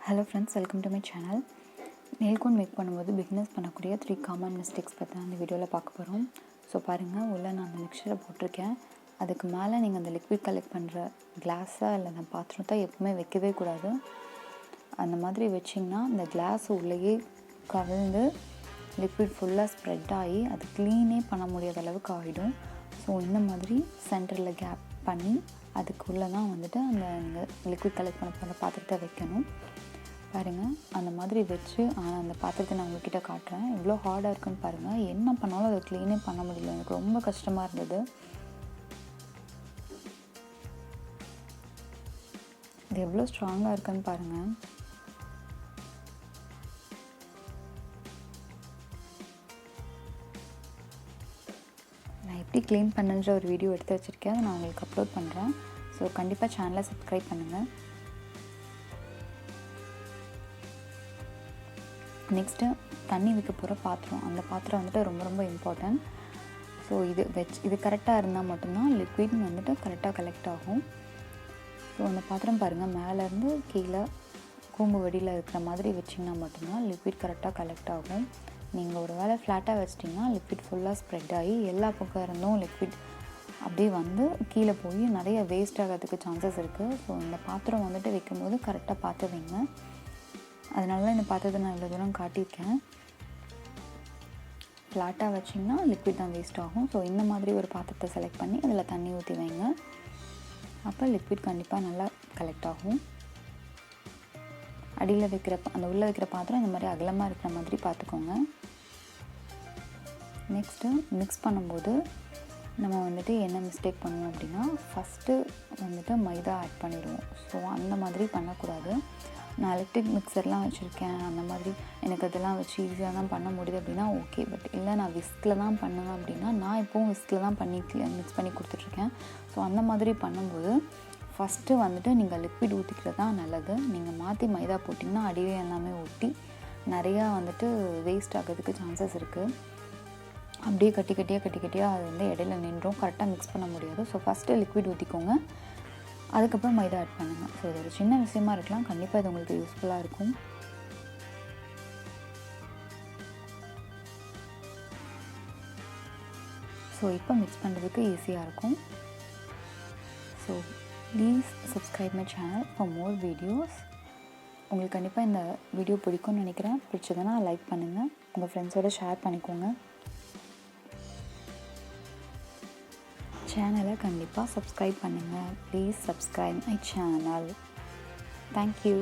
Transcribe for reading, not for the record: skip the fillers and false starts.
Hello friends, welcome to my channel. Nail cone make பண்ணும்போது beginners பண்ணக்கூடிய 3 common mistakes பற்றி அந்த வீடியோவில் பார்க்க போகிறோம். ஸோ பாருங்கள், உள்ளே நான் அந்த மிக்சரை போட்டிருக்கேன். அதுக்கு மேலே நீங்கள் அந்த லிக்விட் கலெக்ட் பண்ணுற கிளாஸை இல்லை அந்த பாத்திரத்தை எப்பவுமே வைக்கவே கூடாது. அந்த மாதிரி வச்சிங்கன்னா அந்த கிளாஸ் உள்ளேயே கவிழ்ந்து லிக்விட் ஃபுல்லாக ஸ்ப்ரெட் ஆகி அது க்ளீனே பண்ண முடியாத அளவுக்கு ஆகிடும். ஸோ இந்த மாதிரி சென்டரில் கேப் பண்ணி அதுக்குள்ளே தான் வந்துட்டு அந்த நீங்கள் லிக்விட் கலெக்ட் பண்ண போகிற பாத்திரத்தை வைக்கணும். பாருங்கள், அந்த மாதிரி வச்சு அந்த பாத்திரத்தை நான் உங்கள்கிட்ட காட்டுறேன். எவ்வளோ ஹார்டாக இருக்குன்னு பாருங்கள். என்ன பண்ணாலும் அதை க்ளீனே பண்ண முடியல. எனக்கு ரொம்ப கஷ்டமாக இருந்தது. இது எவ்வளோ ஸ்ட்ராங்காக இருக்குன்னு பாருங்கள். நான் எப்படி க்ளீன் பண்ணுன்ற ஒரு வீடியோ எடுத்து வச்சுருக்கேன். அதை நான் உங்களுக்கு அப்லோட் பண்ணுறேன். ஸோ கண்டிப்பாக சேனலை சப்ஸ்கிரைப் பண்ணுங்கள். நெக்ஸ்ட்டு தண்ணி வைக்க போகிற பாத்திரம். அந்த பாத்திரம் வந்துட்டு ரொம்ப ரொம்ப இம்பார்ட்டன்ட். ஸோ இது கரெக்டாக இருந்தால் மட்டும்தான் லிக்விட் வந்துட்டு கரெக்டாக கலெக்ட் ஆகும். ஸோ அந்த பாத்திரம் பாருங்கள், மேலேருந்து கீழே கூம்பு வடியில் இருக்கிற மாதிரி வச்சிங்கன்னா மட்டும்தான் லிக்விட் கரெக்டாக கலெக்ட் ஆகும். நீங்கள் ஒரு வேளை ஃப்ளாட்டாக வச்சிட்டிங்கன்னா லிக்விட் ஃபுல்லாக ஸ்ப்ரெட் ஆகி எல்லா பக்கம் இருந்தும் லிக்விட் அப்படியே வந்து கீழே போய் நிறைய வேஸ்ட் ஆகிறதுக்கு சான்சஸ் இருக்குது. ஸோ இந்த பாத்திரம் வந்துட்டு வைக்கும்போது கரெக்டாக பார்த்து வைங்க. அதனால தான் இந்த பாத்திரத்தை நான் இவ்வளோ தூரம் காட்டியிருக்கேன். ஃப்ளாட்டாக வச்சிங்கன்னா லிக்விட் தான் வேஸ்ட் ஆகும். ஸோ இந்த மாதிரி ஒரு பாத்திரத்தை செலக்ட் பண்ணி அதில் தண்ணி ஊற்றி வைங்க. அப்போ லிக்விட் கண்டிப்பாக நல்லா கலெக்ட் ஆகும். அடியில் வைக்கிற அந்த உள்ளே வைக்கிற பாத்திரம் இந்த மாதிரி அகலமாக இருக்கிற மாதிரி பார்த்துக்கோங்க. நெக்ஸ்ட்டு மிக்ஸ் பண்ணும்போது நம்ம வந்துட்டு என்ன மிஸ்டேக் பண்ணுவோம் அப்படின்னா, ஃபஸ்ட்டு வந்துட்டு மைதா ஆட் பண்ணிடுவோம். ஸோ அந்த மாதிரி பண்ணக்கூடாது. நான் எலக்ட்ரிக் மிக்சர்லாம் வச்சுருக்கேன், அந்த மாதிரி எனக்கு அதெல்லாம் வச்சு ஈஸியாக தான் பண்ண முடியுது அப்படின்னா ஓகே. பட் இல்லை, நான் விஸ்கில் தான் பண்ணுவேன் அப்படின்னா நான் இப்போவும் விஸ்கில் தான் மிக்ஸ் பண்ணி கொடுத்துட்ருக்கேன். ஸோ அந்த மாதிரி பண்ணும்போது ஃபஸ்ட்டு வந்துட்டு நீங்கள் லிக்விட் ஊற்றிக்கிறது தான் நல்லது. நீங்கள் மாற்றி மைதா போட்டிங்கன்னா அடியே எல்லாமே ஊற்றி நிறையா வந்துட்டு வேஸ்ட் ஆகிறதுக்கு சான்சஸ் இருக்குது. அப்படியே கட்டி கட்டியாக அது வந்து இடையில நின்றும், கரெக்டாக மிக்ஸ் பண்ண முடியாது. ஸோ ஃபஸ்ட்டு லிக்விட் ஊற்றிக்கோங்க, அதுக்கப்புறம் மைதா ஆட் பண்ணுங்கள். ஸோ இது ஒரு சின்ன விஷயமா இருக்கலாம், கண்டிப்பாக இது உங்களுக்கு யூஸ்ஃபுல்லாக இருக்கும். ஸோ இப்போ மிக்ஸ் பண்ணுறதுக்கு ஈஸியாக இருக்கும். So please subscribe my channel for more videos. உங்களுக்கு கண்டிப்பாக இந்த வீடியோ பிடிக்கும்னு நினைக்கிறேன். பிடிச்சதுன்னா லைக் பண்ணுங்கள், உங்கள் ஃப்ரெண்ட்ஸோடு ஷேர் பண்ணிக்கோங்க. சேனலை கண்டிப்பாக சப்ஸ்கிரைப் பண்ணுங்கள். Please subscribe my channel. Thank you.